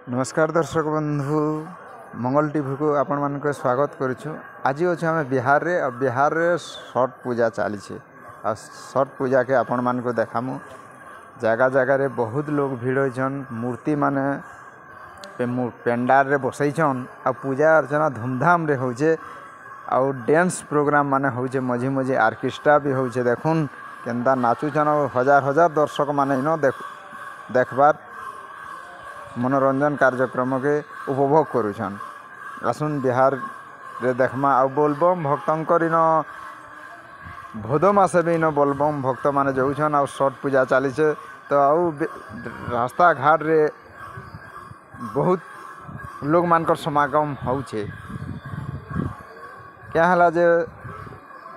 नमस्कार दर्शक बंधु मंगल टीवी को आपण मान स्वागत करुछु। आज अच्छे आम बिहार रे बिहार रे छठ पूजा चली छठ पूजा के आपण मान को देखामु। जगह जगह रे बहुत लोग भीड़ होइछन। मूर्ति माने पेंडाल रे बसैछन आ पूजा अर्चना धूमधाम रे होचे। आउ डांस प्रोग्राम माने होचे, मझी मझी आर्केस्ट्रा भी होचे। देखुन केंदा नाचुछन। हजार हजार दर्शक माने इनो देखबार मनोरंजन कार्यक्रम के उपभोग करुछन। आसुन बिहार रे देखमा। आ बोलबम भक्तंकर इन भोद मासे भी इन बोलबम भक्त माने जाउछन। आ छठ पूजा चलीछे तो आउ रास्ता घाट रे बहुत लोग मानकर समागम होउछे। क्या हला जे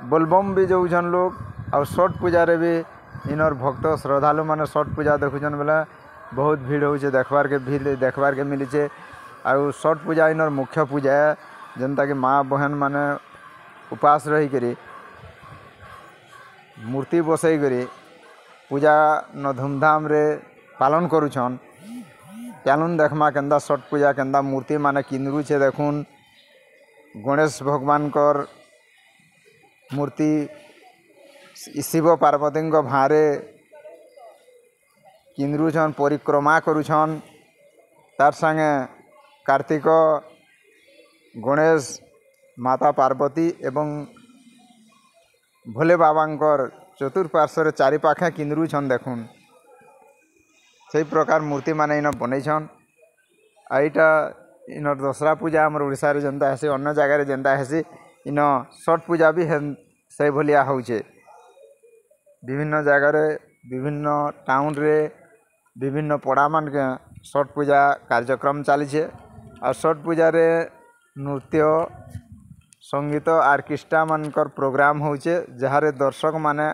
बोलबम भी जाउछन लोग और छठ पूजा रे भी इनर भक्त श्रद्धालु माने छठ पूजा देखुछन बेला बहुत भीड़ होचे। देखबार के मिली। आउ छठ पूजा इनर मुख्य पूजा है, जनता कि माँ बहन माने उपास रही करी मूर्ति बसई करी पूजा न धूमधाम रे पालन करुछन। चालुन देखमा केंदा छठ पूजा केंदा मूर्ति माने किंदरू छे। देखुन गणेश भगवान कर मूर्ति, शिव पार्वती को भारे किंदरुछन, परिक्रमा करुछन। तार संगे कार्तिक, गणेश, माता पार्वती एवं भोले बाबांकर चतुर्पार्श्वर चारि पाखे किंदरुछन। देखुन से प्रकार मूर्ति माने इन बनईछन। आईटा इन दसरा पूजा आम ओडिशा रे जनता हेसी, अन्य जगह रे जनता हेसी, इन छठ पूजा भी से भलिया होचे। विभिन्न जगह रे विभिन्न टाउन रे विभिन्न पड़ा मान के छठ पूजा कार्यक्रम चली। और छठ पूजा रे नृत्य संगीत आर्केस्ट्रा मानकर प्रोग्राम होचे, जहाँ रे दर्शक माने